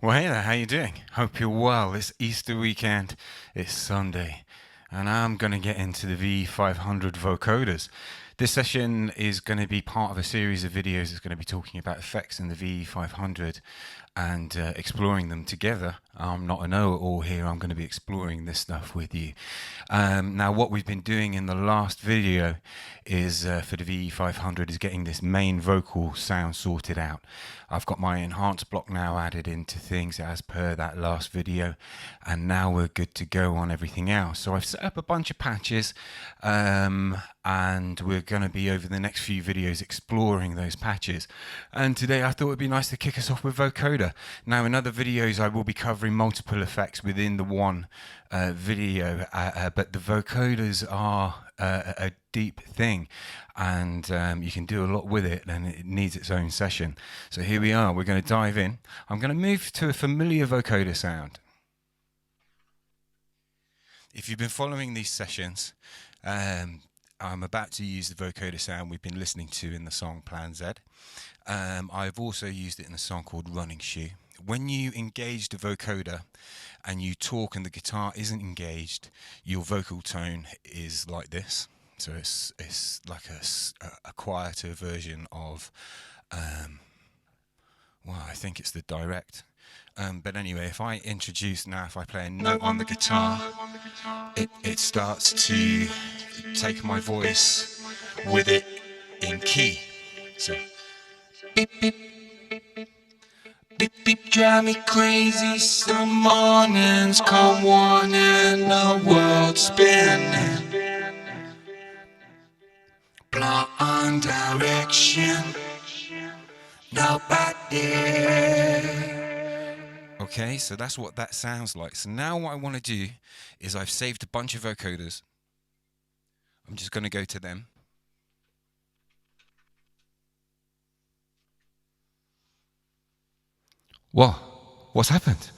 Well, hey there, how you doing? Hope you're well. It's Easter weekend, it's Sunday, and I'm going to get into the VE500 vocoders. This session is going to be part of a series of videos that's going to be talking about effects in the VE500 and exploring them together. I'm not a know-it-all here, I'm going to be exploring this stuff with you. Now, what we've been doing in the last video is, for the VE500, is getting this main vocal sound sorted out. I've got my enhance block now added into things as per that last video, and now we're good to go on everything else. So I've set up a bunch of patches, and we're going to be over the next few videos exploring those patches. And today I thought it'd be nice to kick us off with vocoder. Now, in other videos I will be covering multiple effects within the one video, but the vocoders are a deep thing, and you can do a lot with it, and it needs its own session. So here we are, we're going to dive in. I'm going to move to a familiar vocoder sound. If you've been following these sessions, I'm about to use the vocoder sound we've been listening to in the song Plan Z. I've also used it in a song called Running Shoe. When you engage the vocoder and you talk and the guitar isn't engaged, your vocal tone is like this. So it's like a quieter version of, well, I think it's the direct. But anyway, if I introduce now, if I play a note on the guitar, it starts to take my voice with it in key. So, beep, beep, beep, beep, drive me crazy. Some mornings come warning, the world's spinning. Blind direction, nobody. Okay, so that's what that sounds like. So now what I want to do is I've saved a bunch of vocoders. I'm just going to go to them. What? What's happened?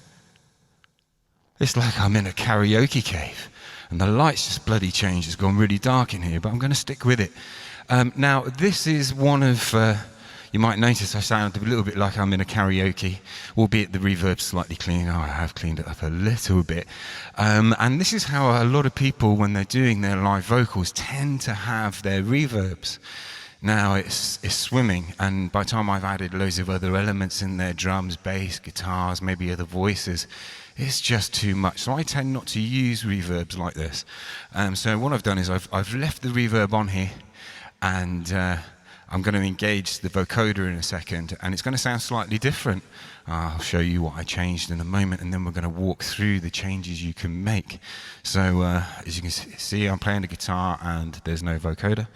It's like I'm in a karaoke cave and the lights just bloody changed. It's gone really dark in here, but I'm going to stick with it. Now, this is one of, you might notice I sound a little bit like I'm in a karaoke, albeit the reverb's slightly clean. Oh, I have cleaned it up a little bit. And this is how a lot of people, when they're doing their live vocals, tend to have their reverbs. Now it's swimming, and by the time I've added loads of other elements in there, drums, bass, guitars, maybe other voices, it's just too much. So I tend not to use reverbs like this. So what I've done is I've left the reverb on here, and I'm going to engage the vocoder in a second, and it's going to sound slightly different. I'll show you what I changed in a moment, and then we're going to walk through the changes you can make. So as you can see, I'm playing the guitar, and there's no vocoder.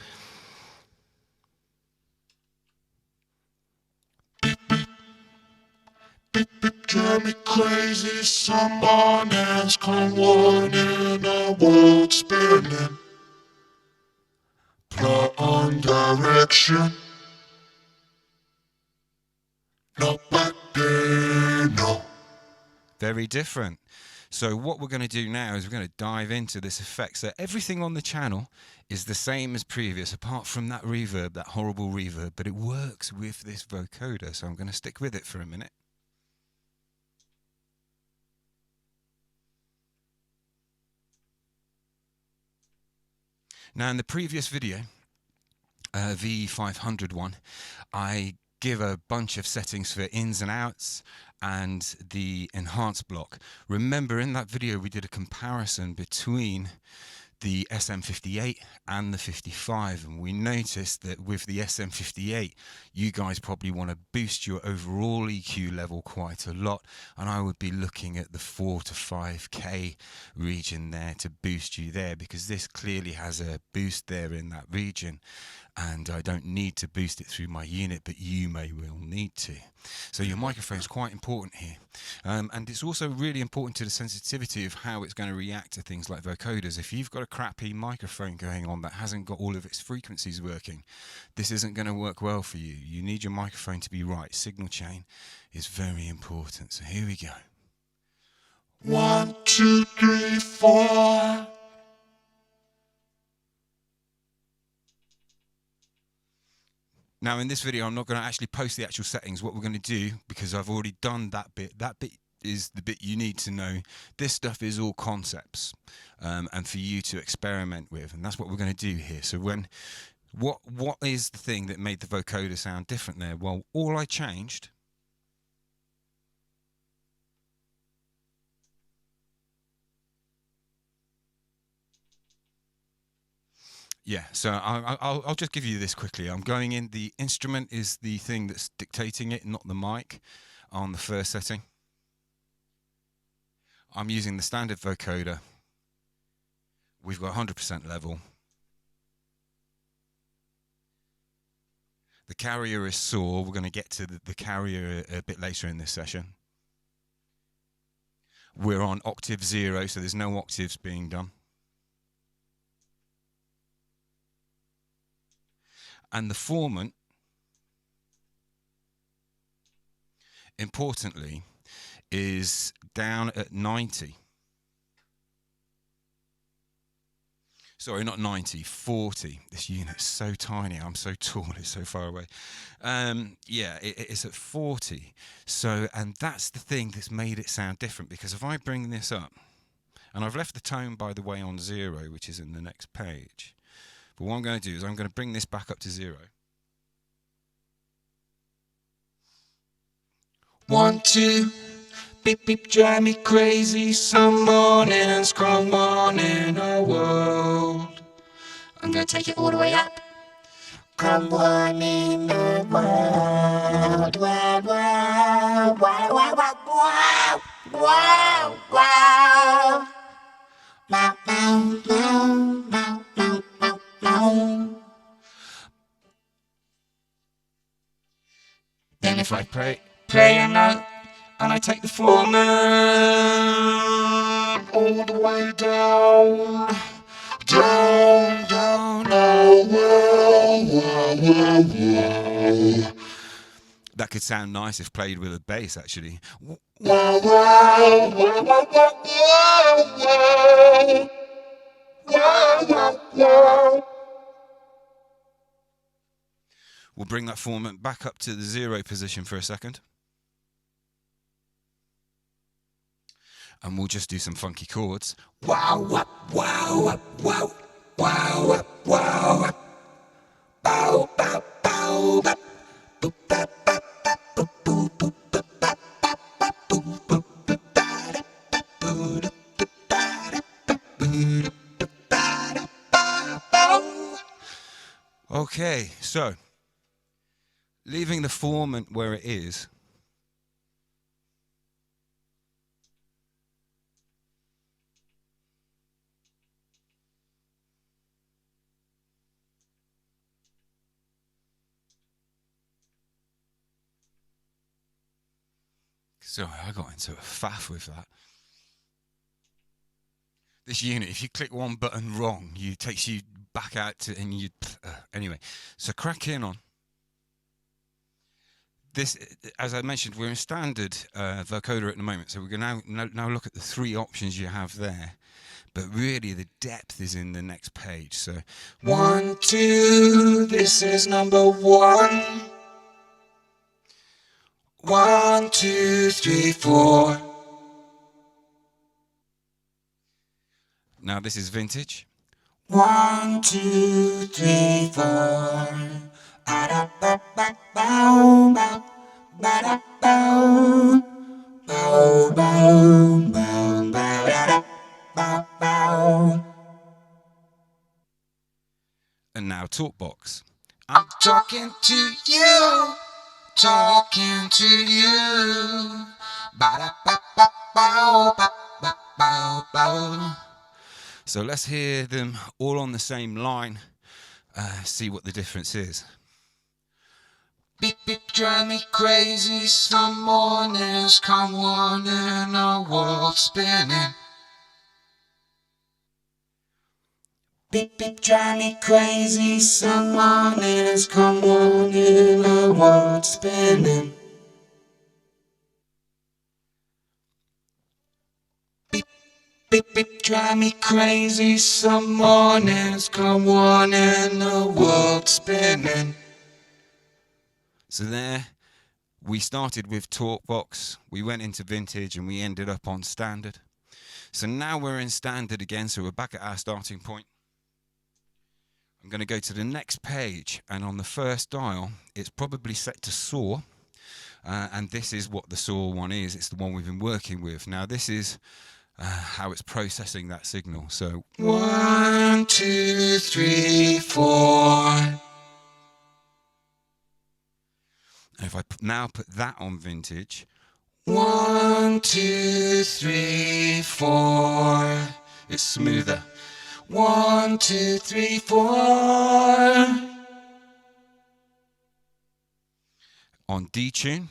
Drive me crazy, someone else come warning, the world spinning. Plot on direction, nobody know. Very different. So what we're going to do now is we're going to dive into this effect. So everything on the channel is the same as previous, apart from that reverb, that horrible reverb, but it works with this vocoder. So I'm going to stick with it for a minute. Now, in the previous video, VE500 one, I give a bunch of settings for ins and outs and the enhance block. Remember, in that video we did a comparison between the SM58 and the 55, and we noticed that with the SM58 you guys probably want to boost your overall EQ level quite a lot, and I would be looking at the 4 to 5k region there to boost you there, because this clearly has a boost there in that region, and I don't need to boost it through my unit, but you may well need to. So your microphone is quite important here, and it's also really important to the sensitivity of how it's going to react to things like vocoders. If you've got a crappy microphone going on that hasn't got all of its frequencies working, this isn't going to work well for you. You need your microphone to be right. Signal chain is very important. So here we go. 1, 2, 3, 4. Now in this video, I'm not going to actually post the actual settings. What we're going to do, because I've already done that bit is the bit you need to know. This stuff is all concepts and for you to experiment with, and that's what we're going to do here. So what is the thing that made the vocoder sound different there? Well, all I changed so I'll just give you this quickly. I'm going in, the instrument is the thing that's dictating it, not the mic on the first setting. I'm using the standard vocoder. We've got 100% level. The carrier is saw. We're going to get to the carrier a bit later in this session. We're on octave 0, so there's no octaves being done. And the formant, importantly, is down at 90. Sorry, not 90, 40. This unit's so tiny. I'm so tall. It's so far away. Yeah, it's at 40. So, and that's the thing that's made it sound different, because if I bring this up, and I've left the tone, by the way, on 0, which is in the next page. But what I'm going to do is I'm going to bring this back up to 0. 1, 2, beep beep, drive me crazy. Some mornings come on in a world. I'm gonna take it all the way up. Come on in the world. Wow, wow, wow, wow, wow, wow, wow. Bow, bow, bow, bow, bow, bow, bow. Then if I play a note, and I take the formant all the way down, down, down, oh, wow, wow, wow. That could sound nice if played with a bass, actually. Wow, wow, wow, wow, wow, wow, wow, wow, wow. We'll bring that formant back up to the 0 position for a second. And we'll just do some funky chords. Wow, wow, wow, wow, wow, wow, bow, bow, bow, bow, boop, bow, bow, bow, boop, boop, boop, bow, bow, bow, boop, boop, boop, bow, da, boo, da, da, bow, da, ba, boo, da, da, bow, da, bow, bow. Okay, so leaving the formant where it is. So I got into a faff with that. This unit, if you click one button wrong, it takes you back out to, and you, anyway. So crack in on. This, as I mentioned, we're in standard vocoder at the moment, so we're going to now look at the 3 options you have there. But really, the depth is in the next page. So 1, 2, this is number 1. 1, 2, 3, 4. Now this is vintage. 1, 2, 3, 4. Ada ba ba bow bow, ba da bow, bow bow bow bow da bow bow. And now talk box. I'm talking to you, talking to you. Ba da ba ba bow ba ba bow bow. So let's hear them all on the same line, see what the difference is. Beep beep, drive me crazy, some mornings come on and the world spinning. Beep beep, drive me crazy, some mornings come on and the world spinning. Beep beep, drive me crazy, some mornings come on and the world spinning. So there, we started with Talkbox, we went into vintage, and we ended up on standard. So now we're in standard again, so we're back at our starting point. I'm going to go to the next page, and on the first dial, it's probably set to saw, and this is what the saw one is. It's the one we've been working with. Now this is how it's processing that signal. So 1, 2, 3, 4. And if I now put that on vintage, 1, 2, 3, 4. It's smoother. 1, 2, 3, 4. On detune,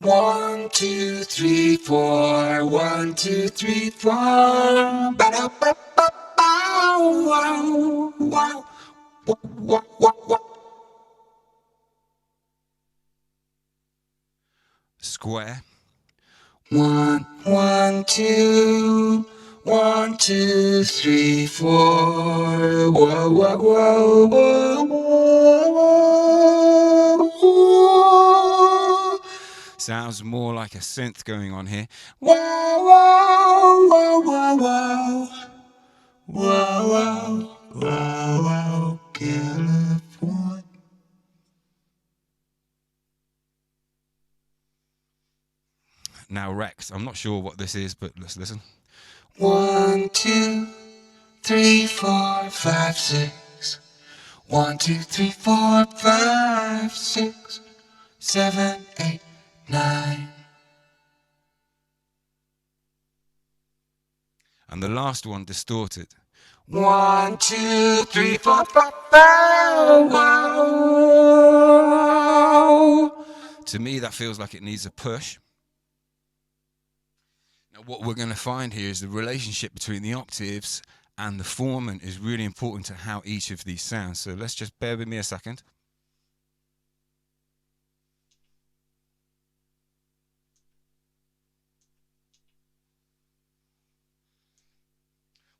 1, 2, 3, 4. 1, 2, 3, 4. Square. 1, 1, 2. 1, 2, 3, 4. Whoa, whoa, whoa, whoa, whoa, whoa. Sounds more like a synth going on here. Whoa, whoa, whoa, whoa, whoa. Whoa, whoa, whoa, whoa, California. Now Rex, I'm not sure what this is, but let's listen. 1, 2, 3, 4, 5, 6. 1, 2, 3, 4, 5, 6, 7, 8, 9. And the last one distorted. 1, 2, 3, 4, 5, 5. To me, that feels like it needs a push. Now, what we're going to find here is the relationship between the octaves and the formant is really important to how each of these sounds. So let's just bear with me a second.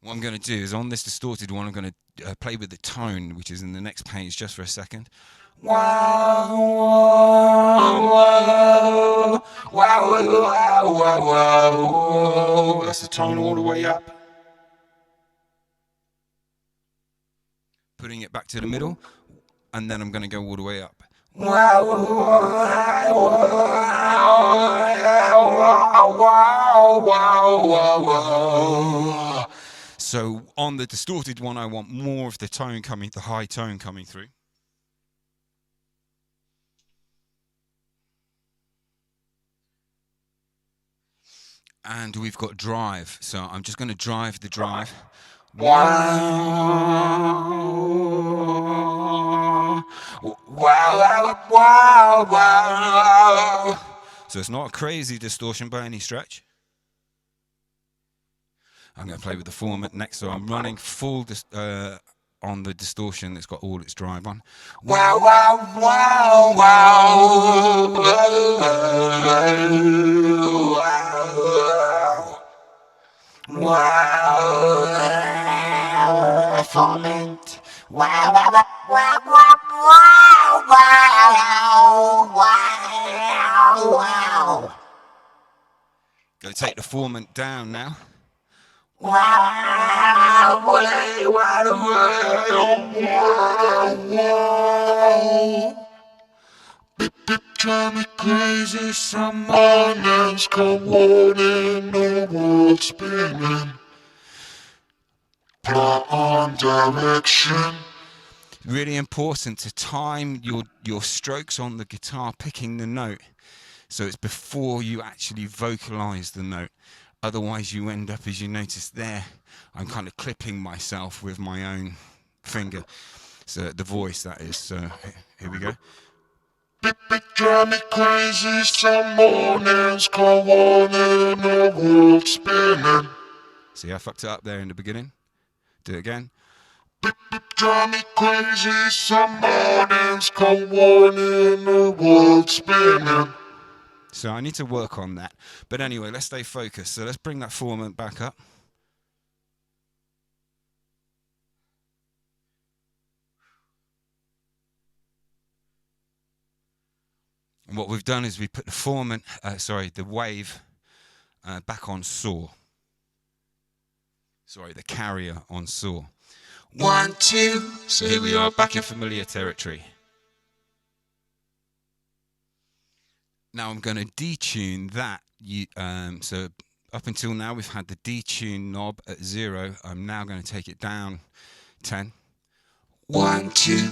What I'm going to do is on this distorted one, I'm going to play with the tone, which is in the next page, just for a second. Wow, wow, wow, wow, wow, wow. That's the tone all the way up. Putting it back to the middle, and then I'm going to go all the way up. Wow, wow, wow, wow, wow, wow. So on the distorted one, I want more of the tone coming, the high tone coming through. And we've got drive, so I'm just going to drive the drive. Wow, wow, wow, wow. So it's not a crazy distortion by any stretch. I'm going to play with the formant next, so I'm running full on the distortion that's got all its drive on. Wow, wow, wow, wow, wow, wow, formant. Wow, wow, wow, wow, wow, wow, wow. Going to take the formant down now. Wow, wow, wow, wow. Drive me crazy, some mornings come on the world spinning. Put on direction. Really important to time your strokes on the guitar, picking the note. So it's before you actually vocalize the note. Otherwise you end up, as you notice there, I'm kind of clipping myself with my own finger. So the voice, that is. So here we go. Drive me crazy, some mornings come on and the world spinning. See, I fucked it up there in the beginning. Do it again. Drive me crazy, some mornings come on and the world spinning. So I need to work on that. But anyway, let's stay focused. So let's bring that formant back up. And what we've done is we put the formant, the wave back on saw. Sorry, the carrier on saw. 1, 2. So here we are back in familiar territory. Now I'm going to detune that. So up until now we've had the detune knob at 0. I'm now going to take it down 10. 1, 2,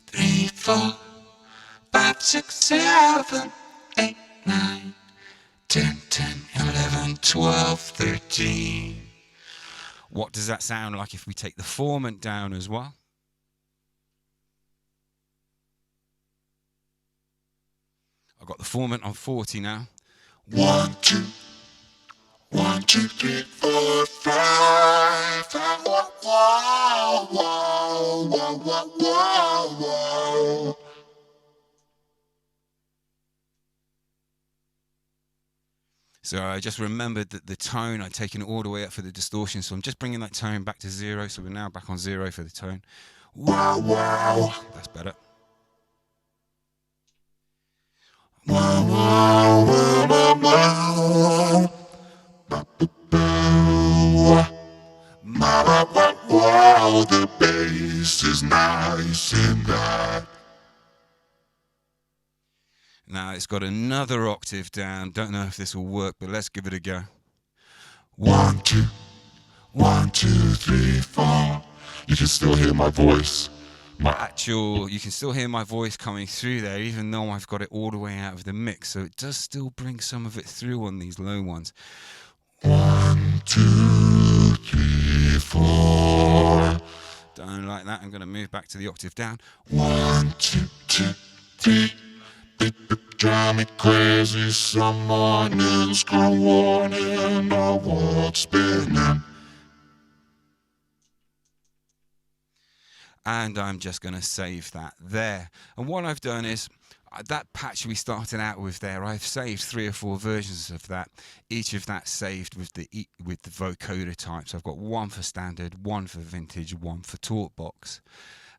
3, 4, 5, 6, 7, 8, 9, 10, 11, 12, 13. What does that sound like if we take the formant down as well? I've got the formant on 40 now. 1, 2, 1, 2, 3, 4, 5. Whoa, whoa, whoa, whoa, whoa, whoa. So I just remembered that the tone, I'd taken it all the way up for the distortion, so I'm just bringing that tone back to 0, so we're now back on 0 for the tone. Wow, wow. That's better. Wow, wow, wow, wow, wow. Wow, the bass is nice in that. Now it's got another octave down. Don't know if this will work, but let's give it a go. 1, 2, 1, 2, 3, 4. You can still hear my voice. You can still hear my voice coming through there, even though I've got it all the way out of the mix. So it does still bring some of it through on these low ones. 1, 2, 3, 4. Don't like that. I'm going to move back to the octave down. 1, 2, 2, 3. Beep, beep, drive me crazy. Some mornings go warning, the world spinning. And I'm just going to save that there. And what I've done is, that patch we started out with there, I've saved 3 or 4 versions of that. Each of that saved with the vocoder types. I've got one for standard, one for vintage, one for talkbox.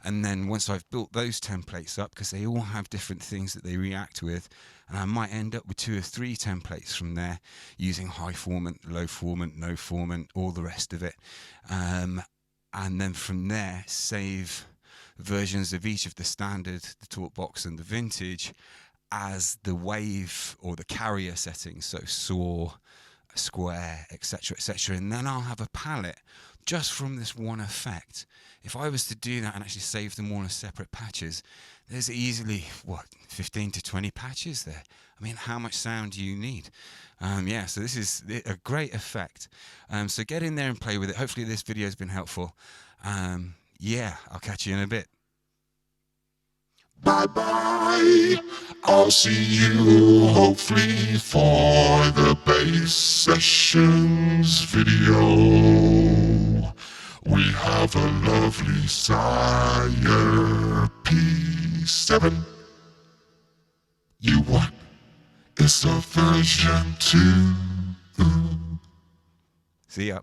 And then once I've built those templates up, because they all have different things that they react with, and I might end up with 2 or 3 templates from there using high formant, low formant, no formant, all the rest of it. And then from there, save versions of each of the standard, the talkbox and the vintage as the wave or the carrier settings, so saw, square, etc., etc. And then I'll have a palette just from this one effect. If I was to do that and actually save them all as separate patches, there's easily, 15 to 20 patches there. I mean, how much sound do you need? Yeah, so this is a great effect. So get in there and play with it. Hopefully this video has been helpful. Yeah, I'll catch you in a bit. Bye-bye. I'll see you hopefully for the bass sessions video. We have a lovely Sire P7. You want? It's a version 2. See ya.